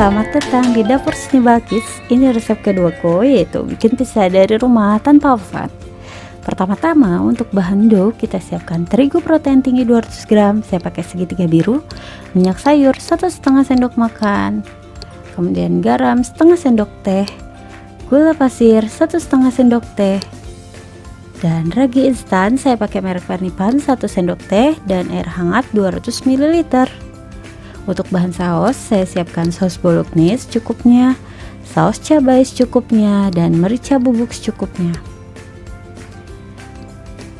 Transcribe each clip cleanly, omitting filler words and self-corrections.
selamat datang di dapur Seni Balkis. Ini resep keduaku, yaitu bikin pizza dari rumah tanpa oven. Pertama-tama untuk bahan dough kita siapkan terigu protein tinggi 200 gram, saya pakai segitiga biru, minyak sayur 1,5 sendok makan, kemudian garam setengah sendok teh, gula pasir 1,5 sendok teh, dan ragi instan saya pakai merek Pernipan 1 sendok teh, dan air hangat 200 ml. Untuk bahan saus saya siapkan saus bolognese secukupnya, saus cabai secukupnya, dan merica bubuk secukupnya.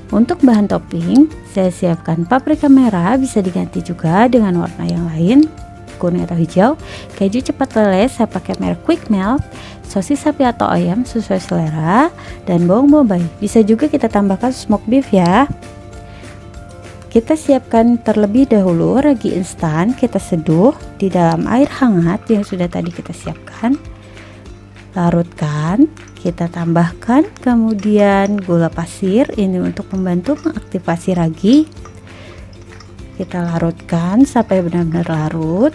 Untuk bahan topping saya siapkan paprika merah, bisa diganti juga dengan warna yang lain, kuning atau hijau, keju cepat leleh saya pakai merek Quick Melt, sosis sapi atau ayam sesuai selera, dan bawang bombay. Bisa juga kita tambahkan smoked beef ya. Kita siapkan terlebih dahulu ragi instan, kita seduh di dalam air hangat yang sudah tadi kita siapkan, larutkan, kita tambahkan kemudian gula pasir, ini untuk membantu mengaktifasi ragi. Kita larutkan sampai benar-benar larut.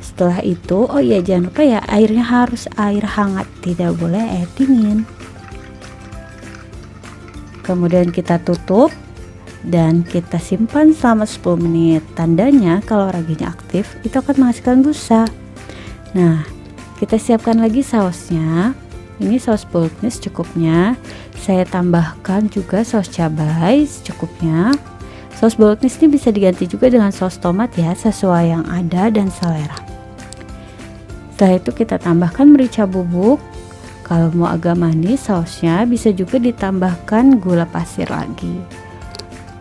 Setelah itu, oh iya jangan lupa ya, airnya harus air hangat, tidak boleh air dingin. Kemudian kita tutup dan kita simpan selama 10 menit. Tandanya kalau raginya aktif itu akan menghasilkan busa. Nah, kita siapkan lagi sausnya. Ini saus bolognese secukupnya. Saya tambahkan juga saus cabai secukupnya. Saus bolognese ini bisa diganti juga dengan saus tomat ya, sesuai yang ada dan selera. Setelah itu kita tambahkan merica bubuk. Kalau mau agak manis sausnya, bisa juga ditambahkan gula pasir lagi.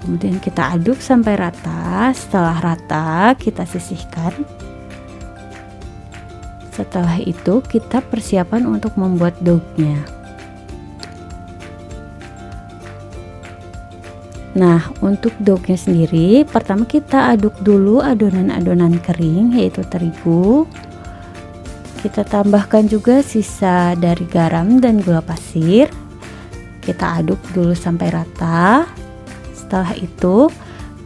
Kemudian kita aduk sampai rata. Setelah rata kita sisihkan. Setelah itu kita persiapan untuk membuat dough-nya. Nah, untuk dough-nya sendiri, pertama kita aduk dulu adonan-adonan kering, yaitu terigu. Kita tambahkan juga sisa dari garam dan gula pasir. Kita aduk dulu sampai rata. Setelah itu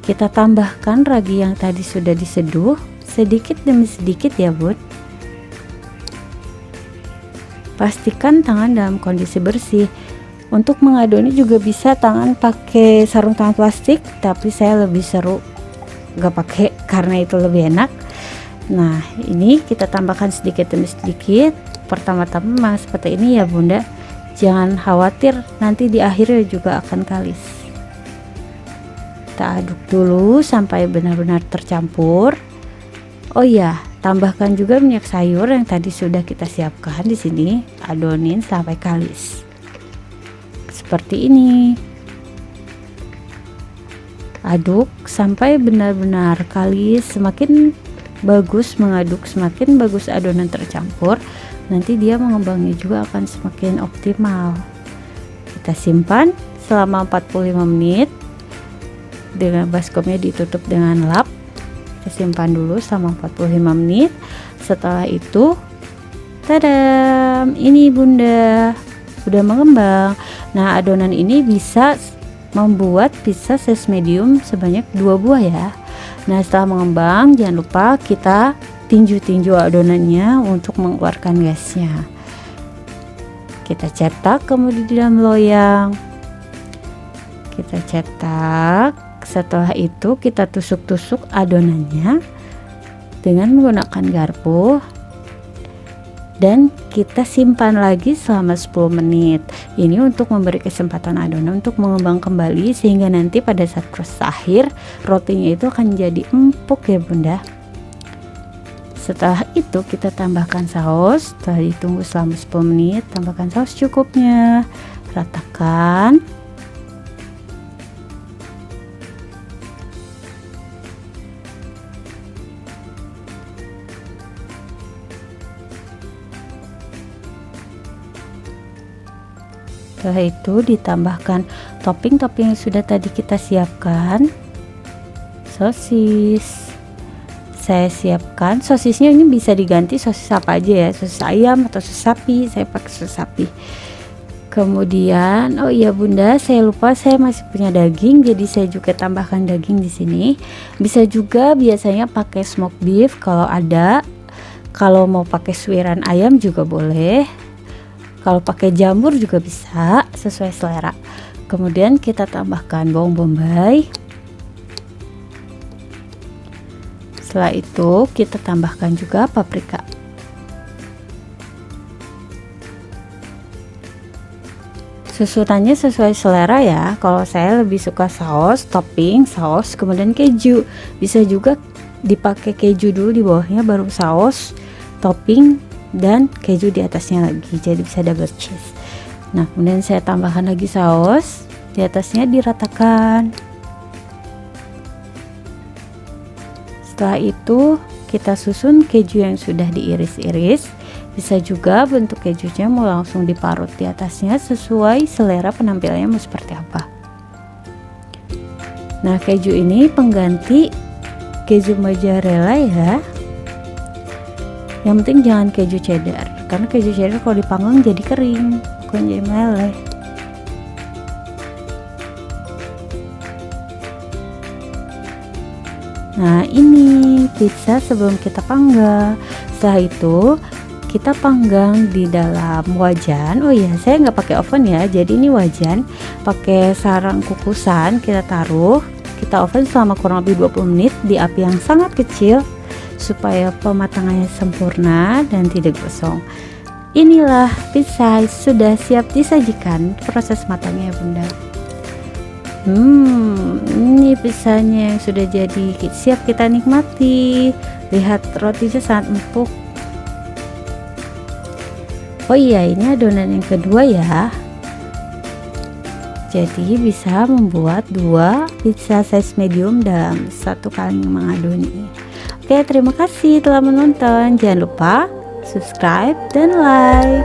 kita tambahkan ragi yang tadi sudah diseduh sedikit demi sedikit ya bud. Pastikan tangan dalam kondisi bersih. Untuk mengadonnya juga bisa tangan pakai sarung tangan plastik, tapi saya lebih seru gak pakai karena itu lebih enak. Nah, ini kita tambahkan sedikit demi sedikit. Pertama-tama seperti ini ya bunda, jangan khawatir nanti di akhirnya juga akan kalis. Kita aduk dulu sampai benar-benar tercampur. Oh iya, tambahkan juga minyak sayur yang tadi sudah kita siapkan di sini. Adonin sampai kalis. Seperti ini. Aduk sampai benar-benar kalis. Semakin bagus mengaduk, semakin bagus adonan tercampur, nanti dia mengembangnya juga akan semakin optimal. Kita simpan selama 45 menit. Dengan baskomnya ditutup dengan lap. Kita simpan dulu selama 45 menit. Setelah itu, tadam, ini bunda udah mengembang. Nah, adonan ini bisa membuat pizza size medium sebanyak 2 buah ya. Nah, setelah mengembang jangan lupa kita tinju-tinju adonannya untuk mengeluarkan gasnya. Kita cetak kemudian di dalam loyang. Kita cetak. Setelah itu kita tusuk-tusuk adonannya dengan menggunakan garpu dan kita simpan lagi selama 10 menit. Ini untuk memberi kesempatan adonan untuk mengembang kembali sehingga nanti pada saat proses akhir rotinya itu akan jadi empuk ya bunda. Setelah itu kita tambahkan saus. Setelah ditunggu selama 10 menit, tambahkan saus cukupnya, ratakan. Setelah itu ditambahkan topping-topping yang sudah tadi kita siapkan. Sosis. Saya siapkan sosisnya, ini bisa diganti sosis apa aja ya, sosis ayam atau sosis sapi. Saya pakai sosis sapi. Kemudian, oh iya bunda, saya lupa saya masih punya daging, jadi saya juga tambahkan daging di sini. Bisa juga biasanya pakai smoked beef kalau ada. Kalau mau pakai suiran ayam juga boleh, kalau pakai jamur juga bisa, sesuai selera. Kemudian kita tambahkan bawang bombay. Setelah itu kita tambahkan juga paprika. Susunannya sesuai selera ya. Kalau saya lebih suka saus, topping, saus, kemudian keju. Bisa juga dipakai keju dulu di bawahnya, baru saus, topping, dan keju di atasnya lagi. Jadi bisa double cheese. Nah, kemudian saya tambahkan lagi saus, di atasnya diratakan. Setelah itu kita susun keju yang sudah diiris-iris. Bisa juga bentuk kejunya mau langsung diparut di atasnya, sesuai selera penampilannya mau seperti apa. Nah, keju ini pengganti keju mozzarella ya. Yang penting jangan keju cheddar, karena keju cheddar kalau dipanggang jadi kering, bukan jadi meleleh. Nah, ini pizza sebelum kita panggang. Setelah itu kita panggang di dalam wajan. Oh iya, saya nggak pakai oven ya, jadi ini wajan pakai sarang kukusan. Kita taruh, kita oven selama kurang lebih 20 menit di api yang sangat kecil supaya pematangannya sempurna dan tidak gosong. Inilah pizza sudah siap disajikan. Proses matangnya ya bunda. Ini pizzanya yang sudah jadi, siap kita nikmati. Lihat rotinya sangat empuk. Oh iya, ini adonan yang kedua ya. Jadi bisa membuat 2 pizza size medium dalam satu kali mengadoni. Oke, terima kasih telah menonton. Jangan lupa subscribe dan like.